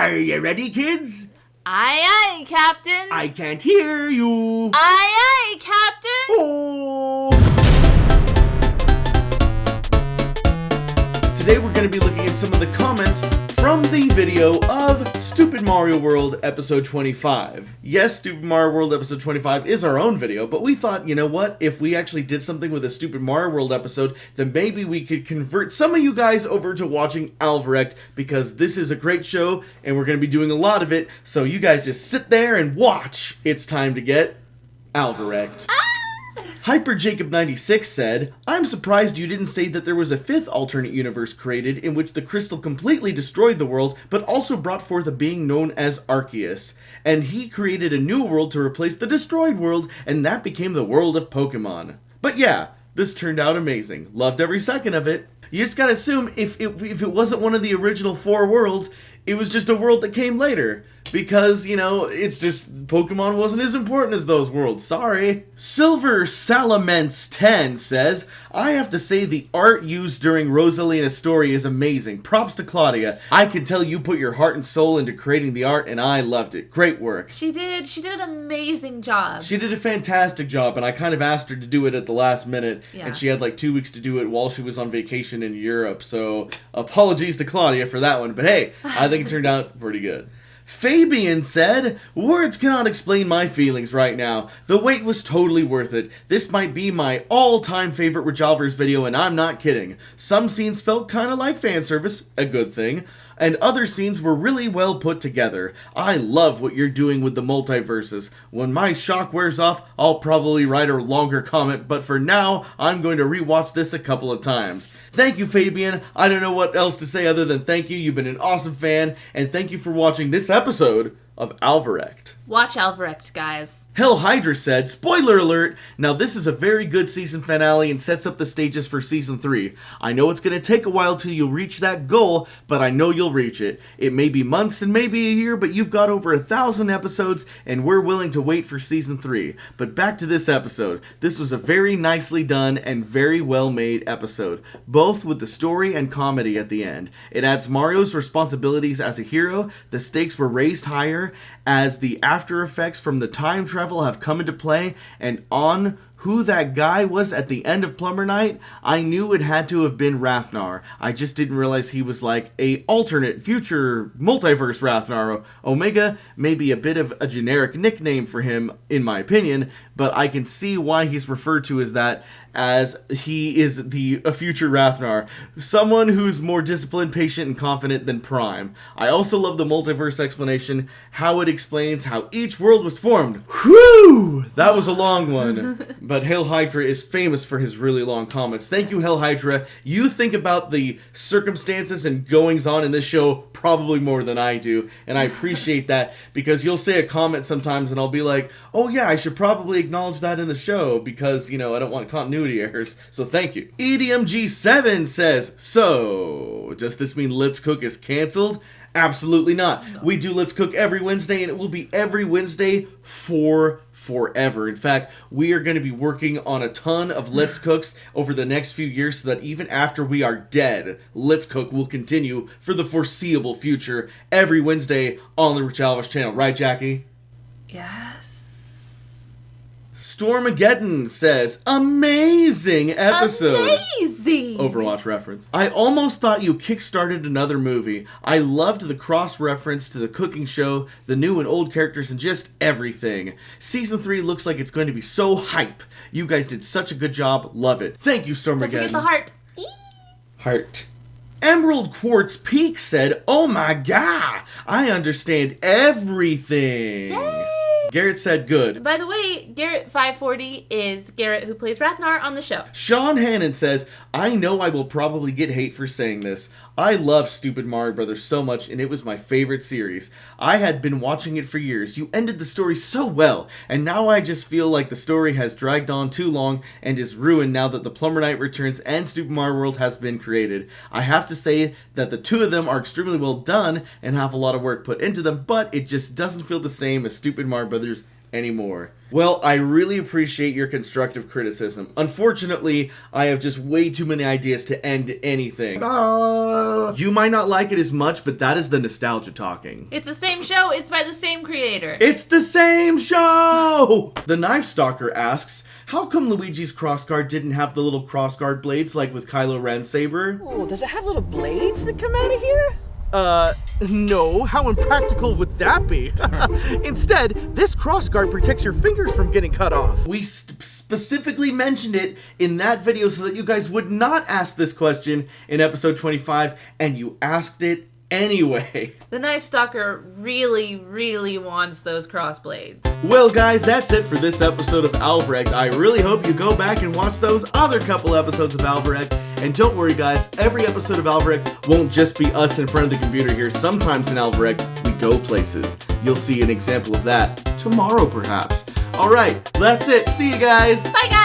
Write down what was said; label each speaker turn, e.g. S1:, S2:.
S1: Are you ready, kids?
S2: Aye, aye, Captain.
S1: I can't hear you.
S2: Aye, aye, Captain.
S1: Oh. Today we're going to be looking at some of the comments from the video of Stupid Mario World episode 25. Yes, Stupid Mario World episode 25 is our own video, but we thought, you know what, if we actually did something with a Stupid Mario World episode, then maybe we could convert some of you guys over to watching Alvarekt, because this is a great show, and we're going to be doing a lot of it, so you guys just sit there and watch. It's time to get Alvarekt. HyperJacob96 said, I'm surprised you didn't say that there was a fifth alternate universe created in which the crystal completely destroyed the world, but also brought forth a being known as Arceus. And he created a new world to replace the destroyed world, and that became the world of Pokemon. But yeah, this turned out amazing. Loved every second of it. You just gotta assume if it wasn't one of the original 4 worlds, it was just a world that came later. Because, you know, it's just, Pokemon wasn't as important as those worlds. Sorry. Silver Salamence 10 says, I have to say the art used during Rosalina's story is amazing. Props to Claudia. I can tell you put your heart and soul into creating the art, and I loved it. Great work.
S2: She did an amazing job.
S1: She did a fantastic job, and I kind of asked her to do it at the last minute, and she had like 2 weeks to do it while she was on vacation in Europe, so apologies to Claudia for that one, but hey, I think it turned out pretty good. Fabian said, words cannot explain my feelings right now. The wait was totally worth it. This might be my all-time favorite Rejalvers video, and I'm not kidding. Some scenes felt kinda like fan service, a good thing, and other scenes were really well put together. I love what you're doing with the multiverses. When my shock wears off, I'll probably write a longer comment, but for now, I'm going to rewatch this a couple of times. Thank you, Fabian. I don't know what else to say other than thank you. You've been an awesome fan, and thank you for watching this episode of Alvarekt.
S2: Watch Alvarekt, guys.
S1: Hell Hydra said, spoiler alert, now this is a very good season finale and sets up the stages for season 3. I know it's going to take a while till you reach that goal, but I know you'll reach it. It may be months and maybe a year, but you've got over 1,000 episodes and we're willing to wait for season 3. But back to this episode. This was a very nicely done and very well made episode, both with the story and comedy at the end. It adds Mario's responsibilities as a hero, the stakes were raised higher, as the after effects from the time travel have come into play, and on who that guy was at the end of Plumber Night, I knew it had to have been Rafnar. I just didn't realize he was like a alternate future multiverse Rafnar. Omega may be a bit of a generic nickname for him, in my opinion, but I can see why he's referred to as that, as he is a future Rafnar. Someone who's more disciplined, patient, and confident than Prime. I also love the multiverse explanation, how it explains how each world was formed. Whew! That was a long one. But Hell Hydra is famous for his really long comments. Thank you, Hell Hydra. You think about the circumstances and goings on in this show probably more than I do, and I appreciate that, because you'll say a comment sometimes and I'll be like, oh yeah, I should probably acknowledge that in the show, because, you know, I don't want continuity errors, so thank you. EDMG7 says, so, does this mean Let's Cook is cancelled? Absolutely not. No. We do Let's Cook every Wednesday, and it will be every Wednesday for forever. In fact, we are going to be working on a ton of Let's Cooks over the next few years, so that even after we are dead, Let's Cook will continue for the foreseeable future every Wednesday on the Rich Alvarez channel. Right, Jackie?
S2: Yes.
S1: Stormageddon says, amazing episode.
S2: Amazing!
S1: Overwatch reference. I almost thought you kickstarted another movie. I loved the cross-reference to the cooking show, the new and old characters, and just everything. Season 3 looks like it's going to be so hype. You guys did such a good job. Love it. Thank you, Stormageddon.
S2: Don't forget the heart.
S1: Heart. Emerald Quartz Peak said, oh my god, I understand everything.
S2: Yay!
S1: Garrett said good.
S2: By the way, Garrett540 is Garrett who plays Rafnar on the show.
S1: Sean Hannon says, I know I will probably get hate for saying this. I love Stupid Mario Brothers so much, and it was my favorite series. I had been watching it for years. You ended the story so well, and now I just feel like the story has dragged on too long and is ruined now that the Plumber Night returns and Stupid Mario World has been created. I have to say that the two of them are extremely well done and have a lot of work put into them, but it just doesn't feel the same as Stupid Mario Brothers anymore. Well, I really appreciate your constructive criticism. Unfortunately, I have just way too many ideas to end anything. You might not like it as much, but that is the nostalgia talking.
S2: It's the same show. It's by the same creator.
S1: It's the same show! The Knife Stalker asks, how come Luigi's crossguard didn't have the little crossguard blades like with Kylo Ren's saber?
S3: Oh, does it have little blades that come out of here?
S4: No, how impractical would that be? Instead, this crossguard protects your fingers from getting cut off.
S1: We specifically mentioned it in that video so that you guys would not ask this question in episode 25, and you asked it anyway.
S2: The Knife Stalker really, really wants those crossblades.
S1: Well, guys, that's it for this episode of Alvarekt. I really hope you go back and watch those other couple episodes of Alvarekt. And don't worry, guys, every episode of Alvarekt won't just be us in front of the computer here. Sometimes in Alvarekt, we go places. You'll see an example of that tomorrow, perhaps. All right, that's it. See you guys.
S2: Bye, guys.